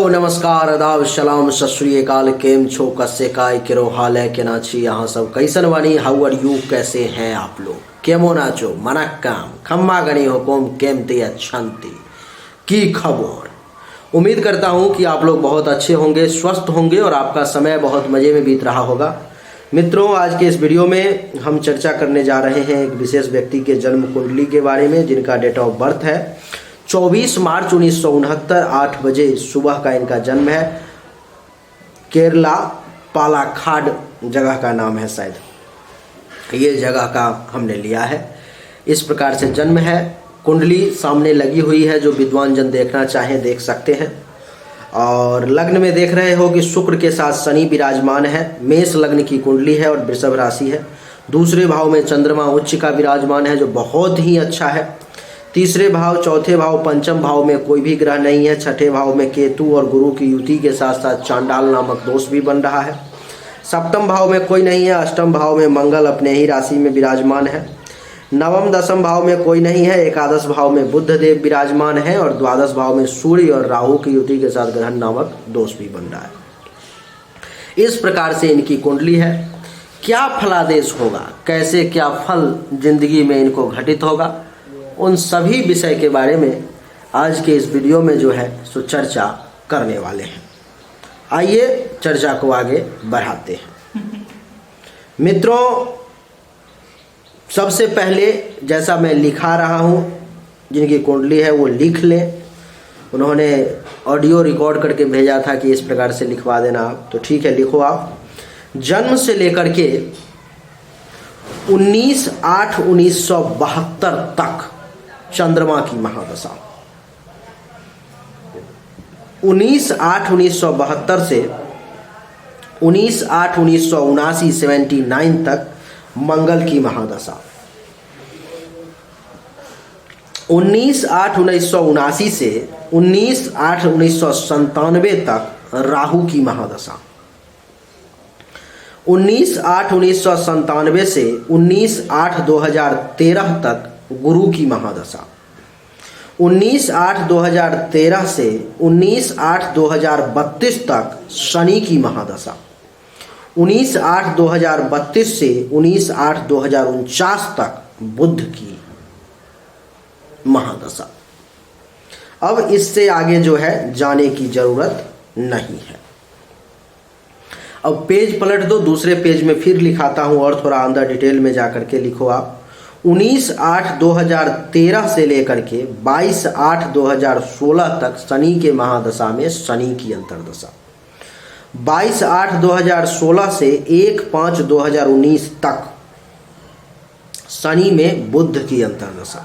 Hello नमस्कार आदाब सलाम सत श्री अकाल। केम छो कस्से काय केरो हाल है के नाची यहाँ सब कैसन वानी हाउ आर यू, कैसे हैं आप लोग, केमो नाचो मनक्काम खम्मा गणी हुकुम केमती अच्छंती की खबर। उम्मीद करता हूँ कि आप लोग बहुत अच्छे होंगे, स्वस्थ होंगे और आपका समय बहुत मज़े में बीत रहा होगा। मित्रों, आज के इस वीडियो में हम चर्चा करने जा रहे हैं एक विशेष व्यक्ति के जन्म कुंडली के बारे में, जिनका डेट ऑफ बर्थ है 24 मार्च 1969, 8 बजे सुबह का इनका जन्म है। केरला पालाखाड जगह का नाम है, शायद ये जगह का हमने लिया है। इस प्रकार से जन्म है। कुंडली सामने लगी हुई है, जो विद्वान जन देखना चाहें देख सकते हैं। और लग्न में देख रहे हो कि शुक्र के साथ शनि विराजमान है। मेष लग्न की कुंडली है और वृषभ राशि है। दूसरे भाव में चंद्रमा उच्च का विराजमान है, जो बहुत ही अच्छा है। तीसरे भाव, चौथे भाव, पंचम भाव में कोई भी ग्रह नहीं है। छठे भाव में केतु और गुरु की युति के साथ साथ चांडाल नामक दोष भी बन रहा है। सप्तम भाव में कोई नहीं है। अष्टम भाव में मंगल अपने ही राशि में विराजमान है। नवम दसम भाव में कोई नहीं है। एकादश भाव में बुध देव विराजमान है और द्वादश भाव में सूर्य और राहु की युति के साथ ग्रहण नामक दोष भी बन रहा है। इस प्रकार से इनकी कुंडली है। क्या फलादेश होगा, कैसे क्या फल जिंदगी में इनको घटित होगा, उन सभी विषय के बारे में आज के इस वीडियो में जो है सो चर्चा करने वाले हैं। आइए चर्चा को आगे बढ़ाते हैं। मित्रों, सबसे पहले जैसा मैं लिखा रहा हूँ, जिनकी कुंडली है वो लिख लें। उन्होंने ऑडियो रिकॉर्ड करके भेजा था कि इस प्रकार से लिखवा देना आप, तो ठीक है लिखो आप। जन्म से लेकर के 19/8/1972 तक चंद्रमा की महादशा, 19/8/1972 से 19/8/1979 79 तक मंगल की महादशा, 19/8/1979 से 19/8/1997 तक राहु की महादशा, 19/8/1997 से 19/8/2013 तक गुरु की महादशा, 19/8/2013 से 19/8/2032 तक शनि की महादशा, 19/8/2032 से 19/8/2049 तक बुध की महादशा। अब इससे आगे जो है जाने की जरूरत नहीं है। अब पेज पलट दो, दूसरे पेज में फिर लिखाता हूं और थोड़ा अंदर डिटेल में जाकर के लिखो आप। 19/8/2013 से लेकर के 22/8/2016 तक शनि के महादशा में शनि की अंतर्दशा, 22/8/2016 से 1/5/2019 तक शनि में बुध की अंतर्दशा,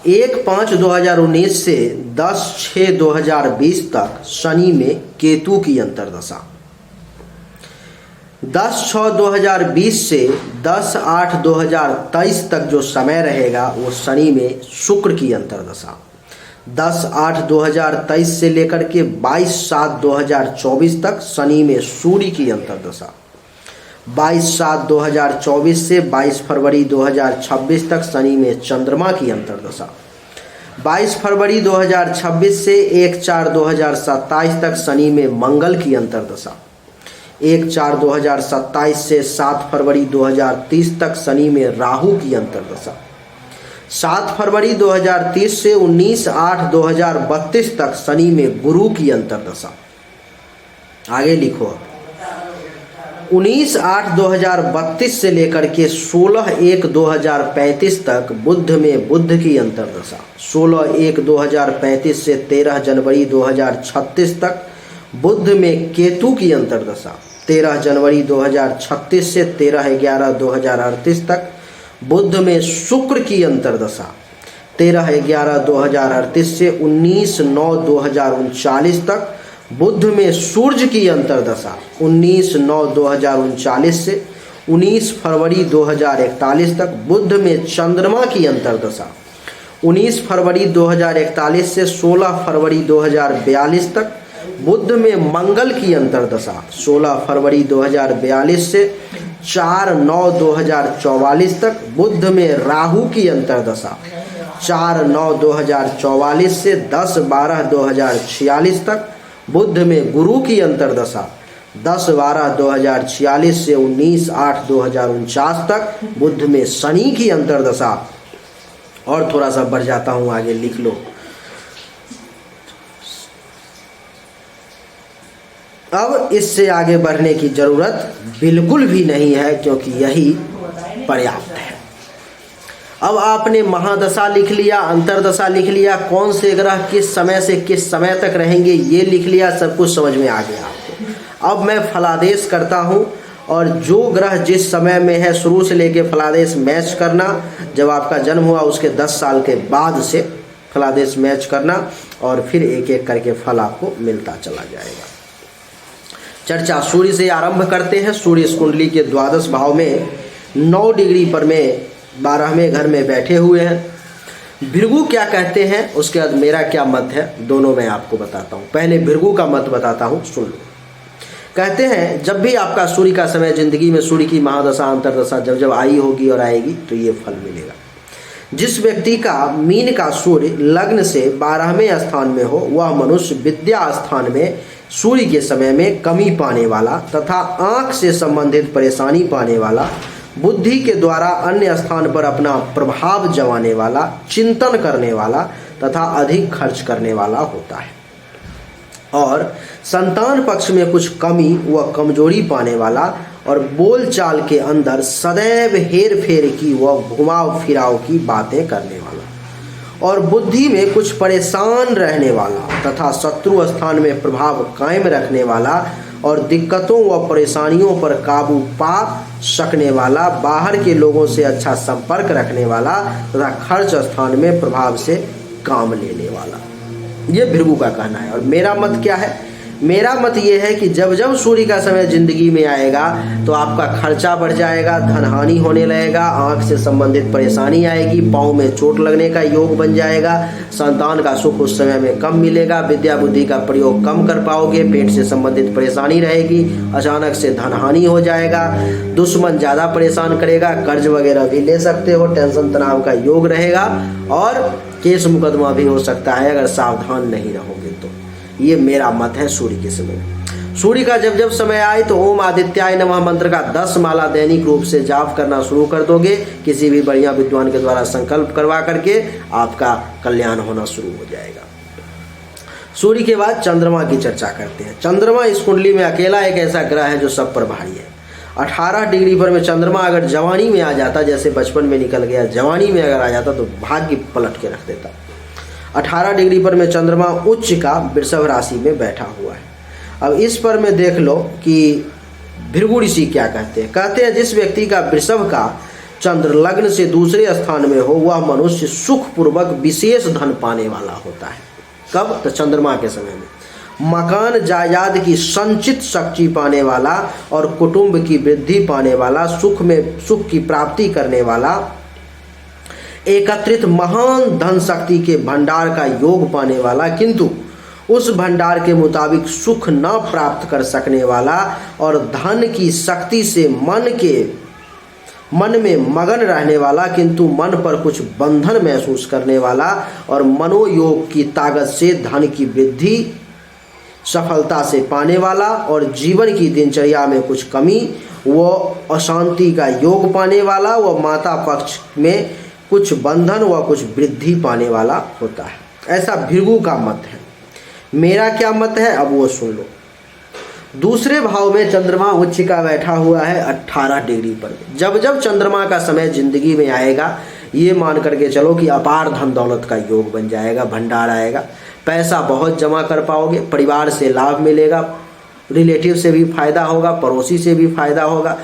1/5/2019 से 10/6/2020 तक शनि में केतु की अंतर्दशा, 10/6/2020 से 10/8/2023 तक जो समय रहेगा वो शनि में शुक्र की अंतर्दशा, 10/8/2023 से लेकर के 22/7/2024 तक शनि में सूर्य की अंतर्दशा, 22/7/2024 से 22 फरवरी 2026 तक शनि में चंद्रमा की अंतर्दशा, 22 फरवरी 2026 से 1/4/2027 तक शनि में मंगल की अंतर्दशा, 1/4/2027 से 7 फरवरी 2030 तक शनि में राहु की अंतर्दशा, 7 फरवरी 2030 से 19/8/2032 तक शनि में गुरु की अंतर्दशा। आगे लिखो, 19/8/2032 से लेकर के 16/1/2035 तक बुध में बुध की अंतर्दशा, 16/1/2035 से 13 जनवरी 2036 तक बुध में केतु की अंतर्दशा, 13 जनवरी 2036 से 13/11/2038 तक बुध में शुक्र की अंतर्दशा, 13/11/2038 से 19/9/2039 तक बुध में सूर्य की अंतर्दशा, 19/9/2039 से 19 फरवरी 2041 तक बुध में चंद्रमा की अंतर्दशा, 19 फरवरी 2041 से 16 फरवरी 2042 तक बुध में मंगल की अंतर्दशा, 16 फरवरी 2042 से 4/9/2044 तक बुध में राहु की अंतर्दशा, 4/9/2044 से 10/12/2046 तक बुध में गुरु की अंतर्दशा 10/12/2046 से 19/8/2049 तक। बुध में शनि की अंतर्दशा, और थोड़ा सा बढ़ जाता हूँ आगे, लिख लो। अब इससे आगे बढ़ने की जरूरत बिल्कुल भी नहीं है, क्योंकि यही पर्याप्त है। अब आपने महादशा लिख लिया, अंतर्दशा लिख लिया, कौन से ग्रह किस समय से किस समय तक रहेंगे ये लिख लिया, सब कुछ समझ में आ गया आपको। अब मैं फलादेश करता हूँ, और जो ग्रह जिस समय में है शुरू से लेके फलादेश मैच करना। जब आपका जन्म हुआ उसके 10 साल के बाद से फलादेश मैच करना, और फिर एक एक करके फल आपको मिलता चला जाएगा। चर्चा सूर्य से आरंभ करते हैं। सूर्य इस कुंडली के द्वादश भाव में 9 डिग्री पर में 12वें घर में बैठे हुए हैं। भृगु क्या कहते हैं, उसके बाद मेरा क्या मत है, दोनों मैं आपको बताता हूँ। पहले भृगु का मत बताता हूँ, सुन लो। कहते हैं जब भी आपका सूर्य का समय, जिंदगी में सूर्य की महादशा अंतर्दशा जब जब आई होगी और आएगी तो ये फल मिलेगा। जिस व्यक्ति का मीन का सूर्य लग्न से 12वें स्थान में हो, वह मनुष्य विद्या स्थान में सूर्य के समय में कमी पाने वाला तथा आँख से संबंधित परेशानी पाने वाला, बुद्धि के द्वारा अन्य स्थान पर अपना प्रभाव जमाने वाला, चिंतन करने वाला तथा अधिक खर्च करने वाला होता है। और संतान पक्ष में कुछ कमी व कमजोरी पाने वाला, और बोलचाल के अंदर सदैव हेर फेर की व घुमाव फिराव की बातें करने वाला, और बुद्धि में कुछ परेशान रहने वाला तथा शत्रु स्थान में प्रभाव कायम रखने वाला, और दिक्कतों व परेशानियों पर काबू पा सकने वाला, बाहर के लोगों से अच्छा संपर्क रखने वाला तथा खर्च स्थान में प्रभाव से काम लेने वाला। ये भृगु का कहना है। और मेरा मत क्या है, मेरा मत ये है कि जब जब सूर्य का समय जिंदगी में आएगा तो आपका खर्चा बढ़ जाएगा, धन हानि होने लगेगा, आंख से संबंधित परेशानी आएगी, पाँव में चोट लगने का योग बन जाएगा, संतान का सुख उस समय में कम मिलेगा, विद्या बुद्धि का प्रयोग कम कर पाओगे, पेट से संबंधित परेशानी रहेगी, अचानक से धन हानि हो जाएगा, दुश्मन ज़्यादा परेशान करेगा, कर्ज वगैरह भी ले सकते हो, टेंशन तनाव का योग रहेगा, और केस मुकदमा भी हो सकता है अगर सावधान नहीं रहोगे तो। ये मेरा मत है सूर्य के समय। सूर्य का जब जब समय आए तो ओम आदित्याय नमः मंत्र का 10 माला दैनिक रूप से जाप करना शुरू कर दोगे। किसी भी बढ़िया विद्वान के द्वारा संकल्प करवा करके आपका कल्याण होना शुरू हो जाएगा। सूर्य के बाद चंद्रमा की चर्चा करते हैं। चंद्रमा इस कुंडली में अकेला एक ऐसा ग्रह है जो सब पर भारी है। 18 डिग्री पर में चंद्रमा अगर जवानी में आ जाता, जैसे बचपन में निकल गया, जवानी में अगर आ जाता तो भाग्य पलट के रख देता। 18 डिग्री पर में चंद्रमा उच्च का वृषभ राशि में बैठा हुआ है। अब इस पर में देख लो कि भृगु ऋषि क्या कहते हैं। कहते हैं जिस व्यक्ति का वृषभ का चंद्र लग्न से दूसरे स्थान में हो, वह मनुष्य सुखपूर्वक विशेष धन पाने वाला होता है। कब? तो चंद्रमा के समय में। मकान जायदाद की संचित शक्ति पाने वाला, और कुटुंब की वृद्धि पाने वाला, सुख की प्राप्ति करने वाला, एकत्रित महान धन शक्ति के भंडार का योग पाने वाला, किंतु उस भंडार के मुताबिक सुख न प्राप्त कर सकने वाला, और धन की शक्ति से मन में मगन रहने वाला, किंतु मन पर कुछ बंधन महसूस करने वाला, और मनोयोग की ताकत से धन की वृद्धि सफलता से पाने वाला, और जीवन की दिनचर्या में कुछ कमी व अशांति का योग पाने वाला, व माता पक्ष में कुछ बंधन व कुछ वृद्धि पाने वाला होता है। ऐसा भृगु का मत है। मेरा क्या मत है अब वो सुन लो। दूसरे भाव में चंद्रमा उच्च का बैठा हुआ है 18 डिग्री पर। जब जब चंद्रमा का समय जिंदगी में आएगा, ये मान करके चलो कि अपार धन दौलत का योग बन जाएगा, भंडार आएगा, पैसा बहुत जमा कर पाओगे, परिवार से लाभ मिलेगा, रिलेटिव से भी फायदा होगा, पड़ोसी से भी फायदा होगा,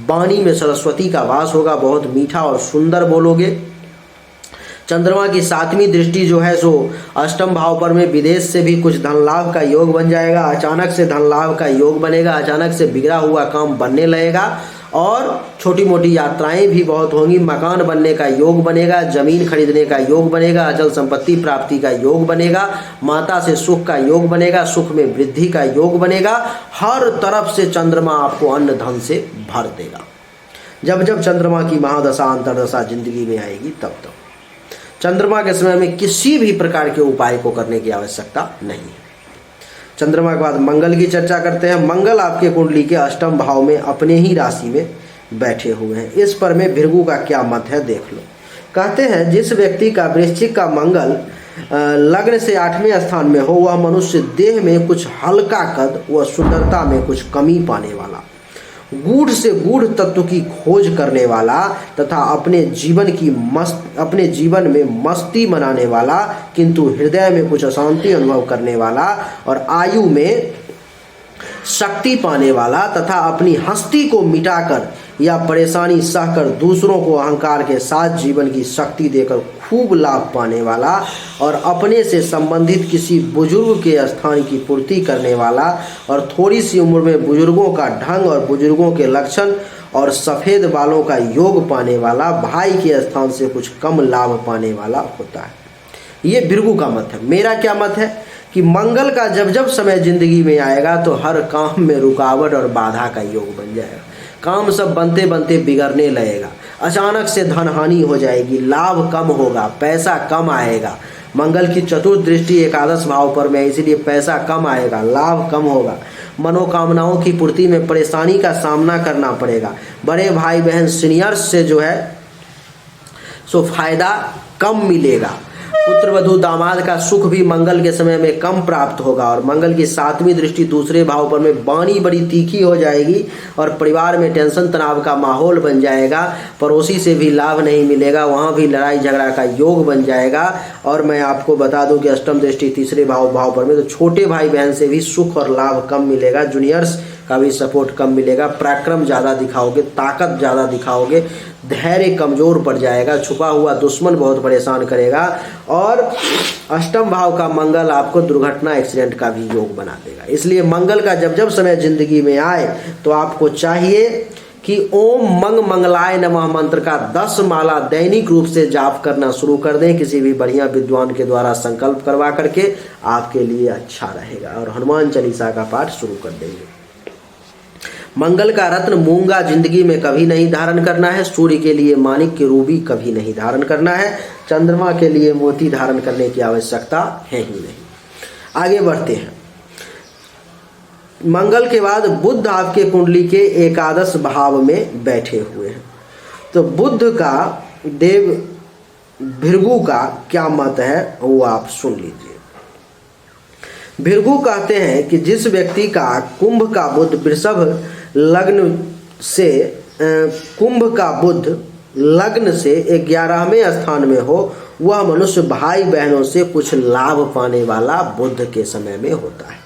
वाणी में सरस्वती का वास होगा, बहुत मीठा और सुंदर बोलोगे। चंद्रमा की 7वीं दृष्टि जो है सो अष्टम भाव पर में विदेश से भी कुछ धन लाभ का योग बन जाएगा। अचानक से धन लाभ का योग बनेगा, अचानक से बिगड़ा हुआ काम बनने लगेगा, और छोटी मोटी यात्राएं भी बहुत होंगी। मकान बनने का योग बनेगा, जमीन खरीदने का योग बनेगा, अचल संपत्ति प्राप्ति का योग बनेगा, माता से सुख का योग बनेगा, सुख में वृद्धि का योग बनेगा। हर तरफ से चंद्रमा आपको अन्न धन से भर देगा। जब जब चंद्रमा की महादशा अंतर्दशा जिंदगी में आएगी तब तक चंद्रमा के समय में किसी भी प्रकार के उपाय को करने की आवश्यकता नहीं है। चंद्रमा के बाद मंगल की चर्चा करते हैं। मंगल आपके कुंडली के अष्टम भाव में अपने ही राशि में बैठे हुए हैं। इस पर में भृगु का क्या मत है देख लो। कहते हैं जिस व्यक्ति का वृश्चिक का मंगल लग्न से 8वें स्थान में हो, वह मनुष्य देह में कुछ हल्का कद व सुंदरता में कुछ कमी पाने वाला, गूढ़ से गूढ़ तत्व की खोज करने वाला तथा अपने जीवन में मस्ती मनाने वाला, किंतु हृदय में कुछ अशांति अनुभव करने वाला और आयु में शक्ति पाने वाला तथा अपनी हस्ती को मिटाकर या परेशानी सहकर दूसरों को अहंकार के साथ जीवन की शक्ति देकर खूब लाभ पाने वाला और अपने से संबंधित किसी बुजुर्ग के स्थान की पूर्ति करने वाला और थोड़ी सी उम्र में बुजुर्गों का ढंग और बुजुर्गों के लक्षण और सफ़ेद बालों का योग पाने वाला, भाई के स्थान से कुछ कम लाभ पाने वाला होता है। ये भृगु का मत है। मेरा क्या मत है कि मंगल का जब जब समय जिंदगी में आएगा तो हर काम में रुकावट और बाधा का योग बन जाएगा। काम सब बनते बनते बिगड़ने लगेगा, अचानक से धन हानि हो जाएगी, लाभ कम होगा, पैसा कम आएगा। मंगल की चतुर्थ दृष्टि एकादश भाव पर में, इसलिए पैसा कम आएगा, लाभ कम होगा, मनोकामनाओं की पूर्ति में परेशानी का सामना करना पड़ेगा, बड़े भाई बहन सीनियर्स से जो है सो फायदा कम मिलेगा, पुत्र वधु दामाद का सुख भी मंगल के समय में कम प्राप्त होगा। और मंगल की 7वीं दृष्टि दूसरे भाव पर में वाणी बड़ी तीखी हो जाएगी और परिवार में टेंशन तनाव का माहौल बन जाएगा, पड़ोसी से भी लाभ नहीं मिलेगा, वहाँ भी लड़ाई झगड़ा का योग बन जाएगा। और मैं आपको बता दूं कि अष्टम दृष्टि तीसरे भाव पर में तो छोटे भाई बहन से भी सुख और लाभ कम मिलेगा, जूनियर्स का भी सपोर्ट कम मिलेगा, पराक्रम ज़्यादा दिखाओगे, ताकत ज़्यादा दिखाओगे, धैर्य कमज़ोर पड़ जाएगा, छुपा हुआ दुश्मन बहुत परेशान करेगा। और अष्टम भाव का मंगल आपको दुर्घटना एक्सीडेंट का भी योग बना देगा। इसलिए मंगल का जब जब समय जिंदगी में आए तो आपको चाहिए कि ओम मंग मंगलाय नमः मंत्र का 10 माला दैनिक रूप से जाप करना शुरू कर दें, किसी भी बढ़िया विद्वान के द्वारा संकल्प करवा करके आपके लिए अच्छा रहेगा। और हनुमान चालीसा का पाठ शुरू कर देंगे। मंगल का रत्न मूंगा जिंदगी में कभी नहीं धारण करना है, सूर्य के लिए माणिक के रूबी कभी नहीं धारण करना है, चंद्रमा के लिए मोती धारण करने की आवश्यकता है ही नहीं। आगे बढ़ते हैं। मंगल के बाद बुध आपके कुंडली के एकादश भाव में बैठे हुए हैं। तो बुध का देव भृगु का क्या मत है वो आप सुन लीजिए। भृगु कहते हैं कि जिस व्यक्ति का कुंभ का बुध वृषभ लग्न से कुंभ का बुध लग्न से 11वें स्थान में हो, वह मनुष्य भाई बहनों से कुछ लाभ पाने वाला बुध के समय में होता है।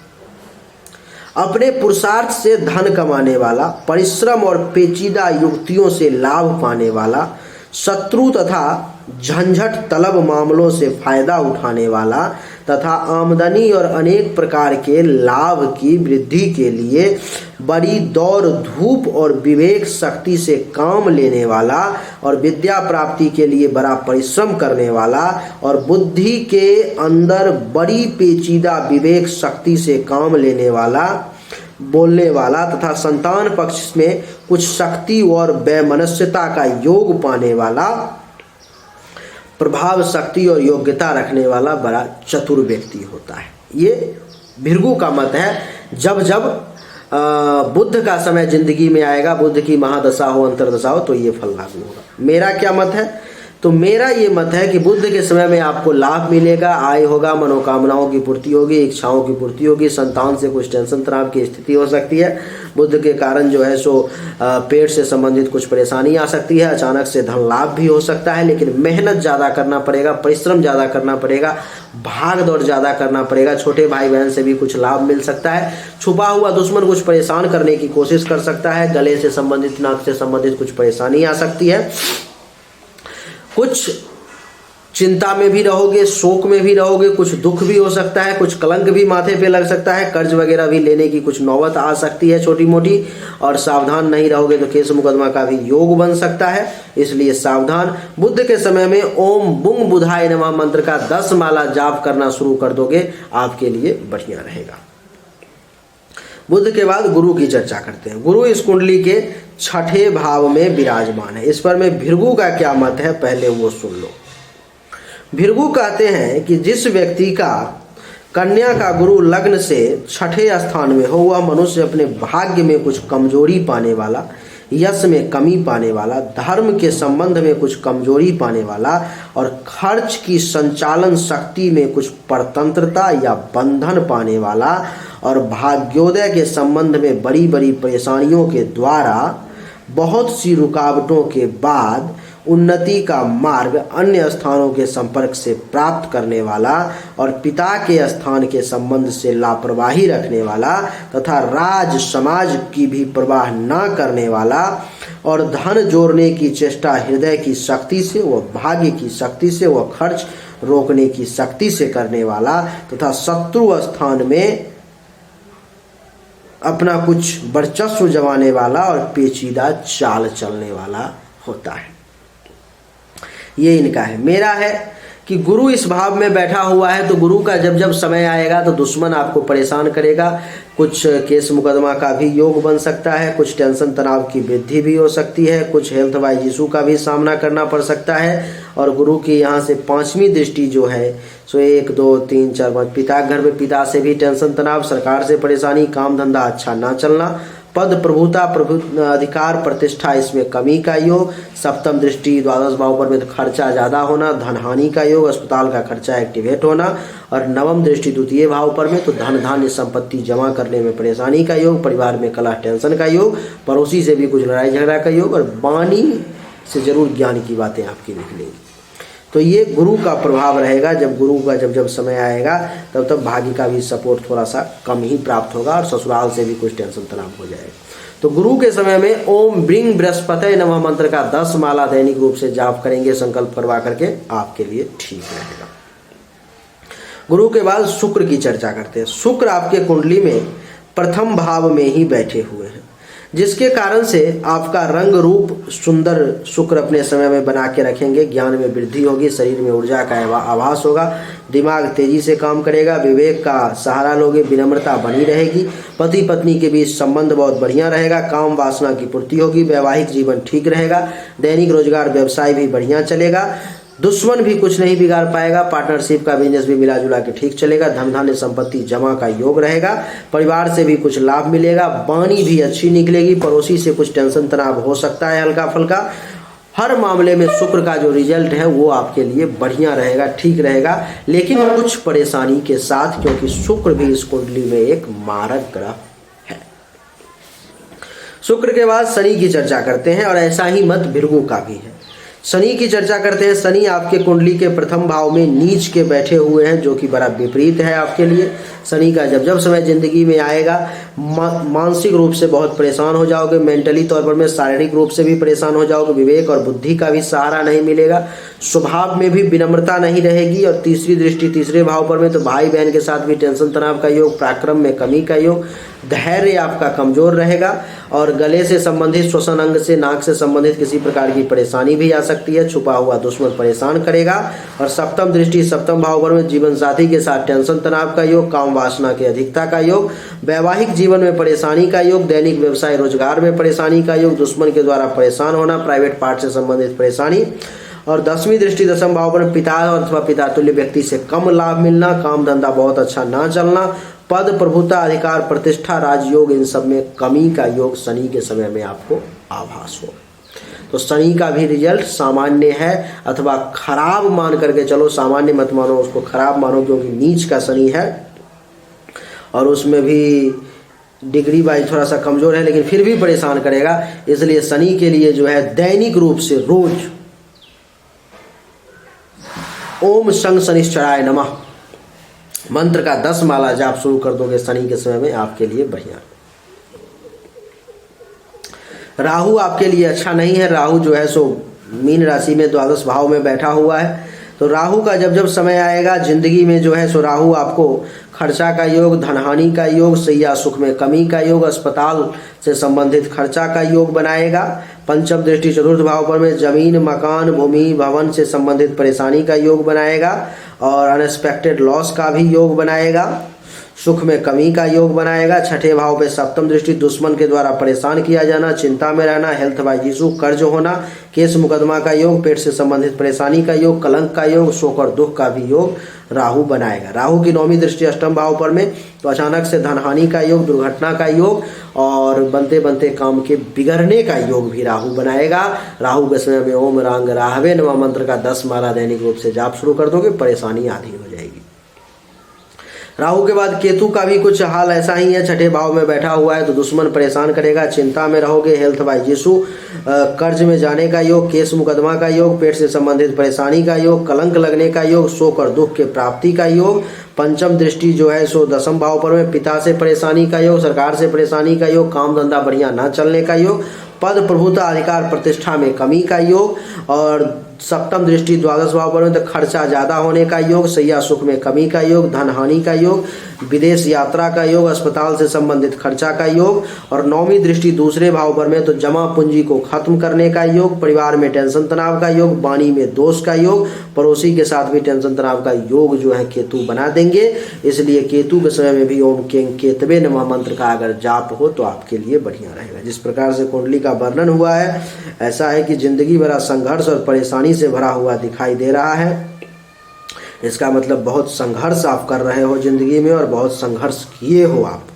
अपने पुरुषार्थ से धन कमाने वाला, परिश्रम और पेचीदा युक्तियों से लाभ पाने वाला, शत्रु तथा झंझट तलब मामलों से फायदा उठाने वाला तथा आमदनी और अनेक प्रकार के लाभ की वृद्धि के लिए बड़ी दौड़ धूप और विवेक शक्ति से काम लेने वाला और विद्या प्राप्ति के लिए बड़ा परिश्रम करने वाला और बुद्धि के अंदर बड़ी पेचीदा विवेक शक्ति से काम लेने वाला, बोलने वाला तथा संतान पक्ष में कुछ शक्ति और वैमनस्यता का योग पाने वाला, प्रभाव शक्ति और योग्यता रखने वाला बड़ा चतुर व्यक्ति होता है। ये भृगु का मत है। जब जब बुध का समय जिंदगी में आएगा, बुध की महादशा हो, अंतरदशा हो, तो ये फल लागू होगा। मेरा क्या मत है? तो मेरा ये मत है कि बुध के समय में आपको लाभ मिलेगा, आय होगा, मनोकामनाओं की पूर्ति होगी, इच्छाओं की पूर्ति होगी, संतान से कुछ टेंशन तनाव की स्थिति हो सकती है। बुध के कारण जो है सो पेट से संबंधित कुछ परेशानी आ सकती है, अचानक से धन लाभ भी हो सकता है, लेकिन मेहनत ज़्यादा करना पड़ेगा, परिश्रम ज़्यादा करना पड़ेगा, भाग दौड़ ज़्यादा करना पड़ेगा। छोटे भाई बहन से भी कुछ लाभ मिल सकता है, छुपा हुआ दुश्मन कुछ परेशान करने की कोशिश कर सकता है, गले से संबंधित, नाक से संबंधित कुछ परेशानी आ सकती है, कुछ चिंता में भी रहोगे, शोक में भी रहोगे, कुछ दुख भी हो सकता है, कुछ कलंक भी माथे पे लग सकता है, कर्ज वगैरह भी लेने की कुछ नौबत आ सकती है छोटी मोटी, और सावधान नहीं रहोगे तो केस मुकदमा का भी योग बन सकता है, इसलिए सावधान। बुध के समय में ओम बुंग बुधाय नमः मंत्र का 10 माला जाप करना शुरू कर दोगे, आपके लिए बढ़िया रहेगा। बुध के बाद गुरु की चर्चा करते हैं। गुरु इस कुंडली के 6ठे भाव में विराजमान है। इस पर में भृगु का क्या मत है पहले वो सुन लो। भृगु कहते हैं कि जिस व्यक्ति का कन्या का गुरु लग्न से छठे स्थान में हो, वह मनुष्य अपने भाग्य में कुछ कमजोरी पाने वाला, यश में कमी पाने वाला, धर्म के संबंध में कुछ कमजोरी पाने वाला और खर्च की संचालन शक्ति में कुछ परतंत्रता या बंधन पाने वाला और भाग्योदय के संबंध में बड़ी बड़ी परेशानियों के द्वारा बहुत सी रुकावटों के बाद उन्नति का मार्ग अन्य स्थानों के संपर्क से प्राप्त करने वाला और पिता के स्थान के संबंध से लापरवाही रखने वाला तथा राज समाज की भी परवाह न करने वाला और धन जोड़ने की चेष्टा हृदय की शक्ति से व भाग्य की शक्ति से व खर्च रोकने की शक्ति से करने वाला तथा शत्रु स्थान में अपना कुछ वर्चस्व जमाने वाला और पेचीदा चाल चलने वाला होता है। ये इनका है। मेरा है कि गुरु इस भाव में बैठा हुआ है तो गुरु का जब जब समय आएगा तो दुश्मन आपको परेशान करेगा, कुछ केस मुकदमा का भी योग बन सकता है, कुछ टेंशन तनाव की वृद्धि भी हो सकती है, कुछ हेल्थ वाइज इशू का भी सामना करना पड़ सकता है। और गुरु की यहाँ से 5वीं दृष्टि जो है सो 1 2 3 4 5 पिता घर में, पिता से भी टेंशन तनाव, सरकार से परेशानी, काम धंधा अच्छा ना चलना, पद प्रभुता अधिकार प्रतिष्ठा इसमें कमी का योग, 7म दृष्टि द्वादश भाव पर में तो खर्चा ज़्यादा होना, धन हानि का योग, अस्पताल का खर्चा एक्टिवेट होना और 9म दृष्टि द्वितीय भाव पर में तो धन धान्य संपत्ति जमा करने में परेशानी का योग, परिवार में कलह टेंशन का योग, पड़ोसी से भी कुछ लड़ाई झगड़ा का योग और वाणी से जरूर ज्ञान की बातें आपकी निकलेंगी। तो ये गुरु का प्रभाव रहेगा। जब गुरु का जब समय आएगा तब भाग्य का भी सपोर्ट थोड़ा सा कम ही प्राप्त होगा और ससुराल से भी कुछ टेंशन तनाव हो जाएगा। तो गुरु के समय में ओम ब्रिंग बृहस्पति नमः मंत्र का 10 माला दैनिक रूप से जाप करेंगे संकल्प करवा करके, आपके लिए ठीक रहेगा। गुरु के बाद शुक्र की चर्चा करते हैं। शुक्र आपके कुंडली में प्रथम भाव में ही बैठे हुए हैं, जिसके कारण से आपका रंग रूप सुंदर शुक्र अपने समय में बना के रखेंगे। ज्ञान में वृद्धि होगी, शरीर में ऊर्जा का आभास होगा, दिमाग तेजी से काम करेगा, विवेक का सहारा लोगे, विनम्रता बनी रहेगी, पति पत्नी के बीच संबंध बहुत बढ़िया रहेगा, काम वासना की पूर्ति होगी, वैवाहिक जीवन ठीक रहेगा, दैनिक रोजगार व्यवसाय भी बढ़िया चलेगा, दुश्मन भी कुछ नहीं बिगाड़ पाएगा, पार्टनरशिप का बिजनेस भी मिला जुला के ठीक चलेगा, धन धान्य संपत्ति जमा का योग रहेगा, परिवार से भी कुछ लाभ मिलेगा, वाणी भी अच्छी निकलेगी, पड़ोसी से कुछ टेंशन तनाव हो सकता है हल्का फुल्का। हर मामले में शुक्र का जो रिजल्ट है वो आपके लिए बढ़िया रहेगा, ठीक रहेगा, लेकिन कुछ परेशानी के साथ, क्योंकि शुक्र भी इस कुंडली में एक मारक ग्रह है। शुक्र के बाद शनि की चर्चा करते हैं और ऐसा ही मत भृगु का भी है। शनि की चर्चा करते हैं। शनि आपके कुंडली के प्रथम भाव में नीच के बैठे हुए हैं, जो कि बड़ा विपरीत है आपके लिए। शनि का जब समय जिंदगी में आएगा मानसिक रूप से बहुत परेशान हो जाओगे, मेंटली तौर पर में शारीरिक रूप से भी परेशान हो जाओगे, विवेक और बुद्धि का भी सहारा नहीं मिलेगा, स्वभाव में भी विनम्रता नहीं रहेगी। और तीसरी दृष्टि तीसरे भाव पर में तो भाई बहन के साथ भी टेंशन तनाव का योग, पराक्रम में कमी का योग, धैर्य आपका कमजोर रहेगा और गले से संबंधित, श्वसन अंग से, नाक से संबंधित किसी प्रकार की परेशानी भी आ सकती है। छुपा हुआ दुश्मन परेशान करेगा। और 7म दृष्टि 7म भाव पर में जीवन साथी के साथ टेंशन तनाव का योग, काम वासना की अधिकता का योग, वैवाहिक जीवन में परेशानी का योग, दैनिक व्यवसाय रोजगार में परेशानी का योग, दुश्मन के द्वारा परेशान होना, प्राइवेट पार्ट से संबंधित परेशानी। और 10वीं दृष्टि 10म भाव पर पिता और अथवा पिता तुल्य व्यक्ति से कम लाभ मिलना, काम धंधा बहुत अच्छा ना चलना, पद प्रभुता अधिकार प्रतिष्ठा राजयोग, इन सब में कमी का योग शनि के समय में आपको आभास हो। तो शनि का भी रिजल्ट सामान्य है अथवा खराब मान करके चलो, सामान्य मत मानो, उसको खराब मानो, क्योंकि नीच का शनि है और उसमें भी डिग्री वाइज थोड़ा सा कमजोर है, लेकिन फिर भी परेशान करेगा। इसलिए शनि के लिए जो है दैनिक रूप से रोज ओम शं शनिश्चराय नमः मंत्र का 10 माला जाप शुरू कर दोगे शनि के समय में, आपके लिए बढ़िया। राहु आपके लिए अच्छा नहीं है। राहु जो है सो मीन राशि में द्वादश भाव में बैठा हुआ है। तो राहु का जब समय आएगा जिंदगी में जो है सो राहु आपको खर्चा का योग, धनहानि का योग, सैया सुख में कमी का योग, अस्पताल से संबंधित खर्चा का योग बनाएगा। 5म दृष्टि 4th भाव पर में जमीन, मकान, भूमि, भवन से संबंधित परेशानी का योग बनाएगा और अनएक्सपेक्टेड लॉस का भी योग बनाएगा। सुख में कमी का योग बनाएगा। छठे भाव पे सप्तम दृष्टि, दुश्मन के द्वारा परेशान किया जाना, चिंता में रहना, हेल्थ वाइज इशू, कर्ज होना, केस मुकदमा का योग, पेट से संबंधित परेशानी का योग, कलंक का योग, शोक और दुख का भी योग राहु बनाएगा। राहु की नौवीं दृष्टि अष्टम भाव पर में तो अचानक से धनहानि का योग, दुर्घटना का योग और बनते बनते काम के बिगड़ने का योग भी राहु बनाएगा। राहु के समय में ओम रांग राहवे नमः मंत्र का 10 माला दैनिक रूप से जाप शुरू कर दोगे, परेशानी आधी हो जाएगी। राहु के बाद केतु का भी कुछ हाल ऐसा ही है, छठे भाव में बैठा हुआ है तो दुश्मन परेशान करेगा, चिंता में रहोगे, हेल्थ वाइज इशू, कर्ज में जाने का योग, केस मुकदमा का योग, पेट से संबंधित परेशानी का योग, कलंक लगने का योग, शोक और दुख के प्राप्ति का योग। पंचम दृष्टि जो है सो दसम भाव पर में पिता से परेशानी का योग, सरकार से परेशानी का योग, काम धंधा बढ़िया ना चलने का योग, पद प्रभुता अधिकार प्रतिष्ठा में कमी का योग और सप्तम दृष्टि द्वादश भाव पर में तो खर्चा ज़्यादा होने का योग, सैया सुख में कमी का योग, धन हानि का योग, विदेश यात्रा का योग, अस्पताल से संबंधित खर्चा का योग और नौवीं दृष्टि दूसरे भाव पर में तो जमा पूंजी को खत्म करने का योग, परिवार में टेंशन तनाव का योग, वाणी में दोष का योग, पड़ोसी के साथ भी टेंशन तनाव का योग जो है केतु बना देंगे। इसलिए केतु के समय में भी ओम कें केतवे नमः मंत्र का अगर जाप हो तो आपके लिए बढ़िया रहेगा। जिस प्रकार से कुंडली का वर्णन हुआ है ऐसा है कि जिंदगी भरा संघर्ष और परेशानी से भरा हुआ दिखाई दे रहा है। इसका मतलब बहुत संघर्ष आप कर रहे हो जिंदगी में और बहुत संघर्ष किए हो आप।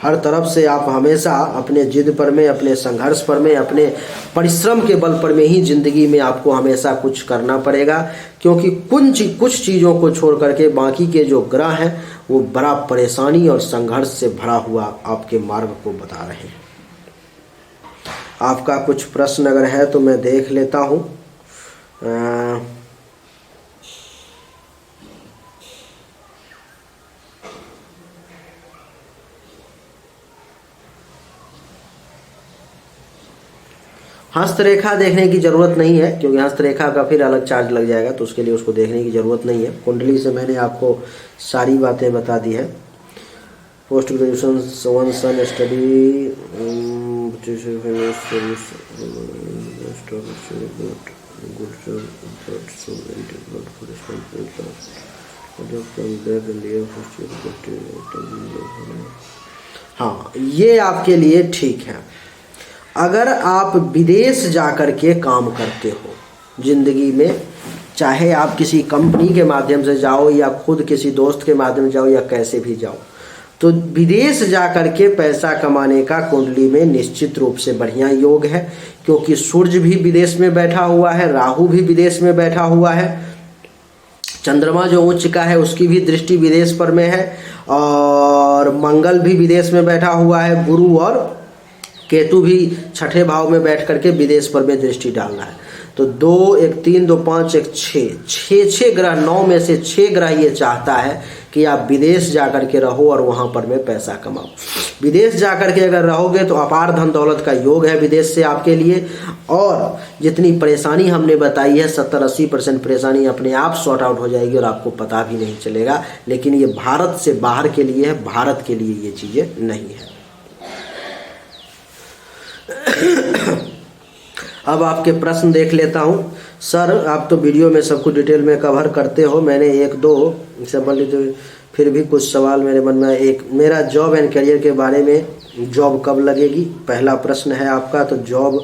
हर तरफ से आप हमेशा अपने जिद पर में, अपने संघर्ष पर में, अपने परिश्रम के बल पर में ही जिंदगी में आपको हमेशा कुछ करना पड़ेगा, क्योंकि कुछ चीज़ों को छोड़ करके बाकी के जो ग्रह हैं वो बड़ा परेशानी और संघर्ष से भरा हुआ आपके मार्ग को बता रहे हैं। आपका कुछ प्रश्न अगर है तो मैं देख लेता हूँ। हस्तरेखा देखने की ज़रूरत नहीं है, क्योंकि हस्तरेखा का फिर अलग चार्ज लग जाएगा, तो उसके लिए उसको देखने की ज़रूरत नहीं है। कुंडली से मैंने आपको सारी बातें बता दी है। पोस्ट ग्रेजुएशन वन सन स्टडी हाँ, ये आपके लिए ठीक है। अगर आप विदेश जाकर के काम करते हो जिंदगी में, चाहे आप किसी कंपनी के माध्यम से जाओ या खुद किसी दोस्त के माध्यम से जाओ या कैसे भी जाओ, तो विदेश जाकर के पैसा कमाने का कुंडली में निश्चित रूप से बढ़िया योग है, क्योंकि सूर्य भी विदेश में बैठा हुआ है, राहु भी विदेश में बैठा हुआ है, चंद्रमा जो उच्च का है उसकी भी दृष्टि विदेश पर में है और मंगल भी विदेश में बैठा हुआ है, गुरु और केतु भी छठे भाव में बैठ करके विदेश पर में दृष्टि डालना है। तो 2 1 3 2 5 1 6 ग्रह, 9 में से 6 ग्रह ये चाहता है कि आप विदेश जाकर के रहो और वहाँ पर में पैसा कमाओ। विदेश जाकर के अगर रहोगे तो अपार धन दौलत का योग है विदेश से आपके लिए, और जितनी परेशानी हमने बताई है 70-80% परेशानी अपने आप सॉर्ट आउट हो जाएगी और आपको पता भी नहीं चलेगा। लेकिन ये भारत से बाहर के लिए है, भारत के लिए ये चीज़ें नहीं है। अब आपके प्रश्न देख लेता हूँ। सर, आप तो वीडियो में सब कुछ डिटेल में कवर करते हो, मैंने 1-2 सिंपल तो फिर भी कुछ सवाल मेरे मन में। एक, मेरा जॉब एंड करियर के बारे में, जॉब कब लगेगी, पहला प्रश्न है आपका। तो जॉब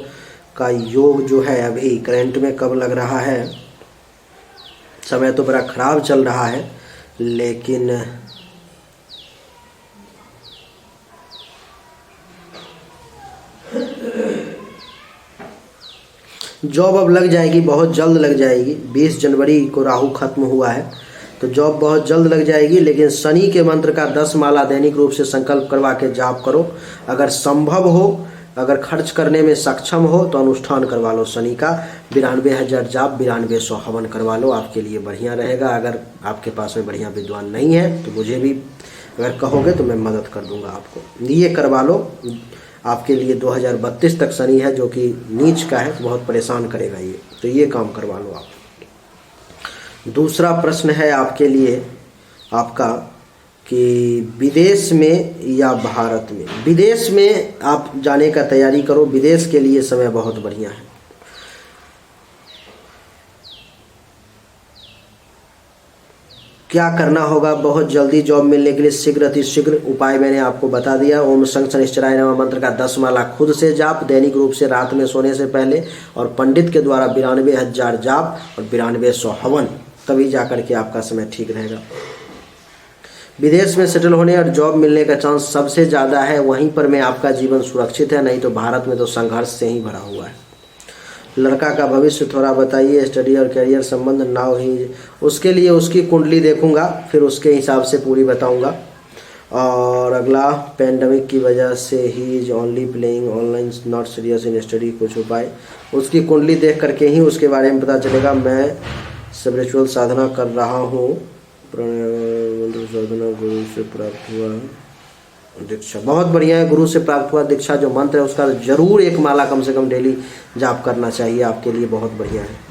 का योग जो है अभी करंट में कब लग रहा है? समय तो बड़ा ख़राब चल रहा है, लेकिन जॉब अब लग जाएगी, बहुत जल्द लग जाएगी। 20 जनवरी को राहु खत्म हुआ है तो जॉब बहुत जल्द लग जाएगी। लेकिन शनि के मंत्र का 10 माला दैनिक रूप से संकल्प करवा के जाप करो। अगर संभव हो, अगर खर्च करने में सक्षम हो तो अनुष्ठान करवा लो शनि का। 92,000 जाप, 9200 हवन करवा लो, आपके लिए बढ़िया रहेगा। अगर आपके पास में बढ़िया विद्वान नहीं है तो मुझे भी अगर कहोगे तो मैं मदद कर दूंगा आपको। ये करवा लो, आपके लिए 2032 तक शनि है जो कि नीच का है, तो बहुत परेशान करेगा ये, तो ये काम करवा लो आप। दूसरा प्रश्न है आपके लिए आपका कि विदेश में या भारत में। विदेश में आप जाने का तैयारी करो, विदेश के लिए समय बहुत बढ़िया है। क्या करना होगा बहुत जल्दी जॉब मिलने के लिए शीघ्र अतिशीघ्र उपाय मैंने आपको बता दिया। ओम शं शनिश्चराय नमः मंत्र का 10 माला खुद से जाप दैनिक रूप से रात में सोने से पहले, और पंडित के द्वारा 92,000 जाप और 9200 हवन, तभी जाकर के आपका समय ठीक रहेगा। विदेश में सेटल होने और जॉब मिलने का चांस सबसे ज़्यादा है, वहीं पर में आपका जीवन सुरक्षित है, नहीं तो भारत में तो संघर्ष से ही भरा हुआ है। लड़का का भविष्य थोड़ा बताइए, स्टडी और करियर संबंध नाउ ही, उसके लिए उसकी कुंडली देखूंगा, फिर उसके हिसाब से पूरी बताऊंगा। और अगला, पेंडेमिक की वजह से he is only playing online not serious in study, कुछ उपाय। उसकी कुंडली देख करके ही उसके बारे में पता चलेगा। मैं स्पिरिचुअल साधना कर रहा हूँ, मंत्र साधना गुरु से प्राप्त हुआ दीक्षा, बहुत बढ़िया है। गुरु से प्राप्त हुआ दीक्षा जो मंत्र है उसका जरूर एक माला कम से कम डेली जाप करना चाहिए, आपके लिए बहुत बढ़िया है।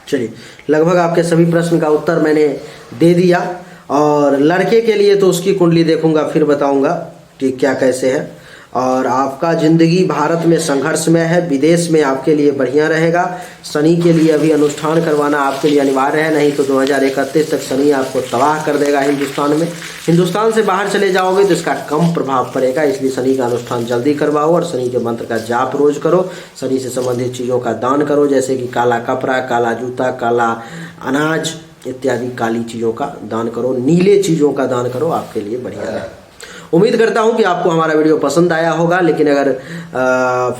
चलिए, लगभग आपके सभी प्रश्न का उत्तर मैंने दे दिया। और लड़के के लिए तो उसकी कुंडली देखूंगा, फिर बताऊंगा कि क्या कैसे है। और आपका ज़िंदगी भारत में संघर्ष में है, विदेश में आपके लिए बढ़िया रहेगा। शनि के लिए अभी अनुष्ठान करवाना आपके लिए अनिवार्य है, नहीं तो 2031 तक शनि आपको तबाह कर देगा हिंदुस्तान में। हिंदुस्तान से बाहर चले जाओगे तो इसका कम प्रभाव पड़ेगा, इसलिए शनि का अनुष्ठान जल्दी करवाओ और शनि के मंत्र का जाप रोज करो। शनि से संबंधित चीज़ों का दान करो, जैसे कि काला कपड़ा, काला जूता, काला अनाज इत्यादि काली चीज़ों का दान करो, नीले चीज़ों का दान करो, आपके लिए बढ़िया है। उम्मीद करता हूं कि आपको हमारा वीडियो पसंद आया होगा, लेकिन अगर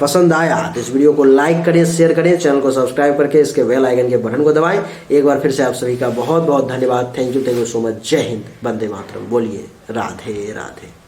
पसंद आया तो इस वीडियो को लाइक करें, शेयर करें, चैनल को सब्सक्राइब करके इसके बेल आइकन के बटन को दबाएं। एक बार फिर से आप सभी का बहुत बहुत धन्यवाद। Thank you so much. जय हिंद, वंदे मातरम। बोलिए राधे राधे।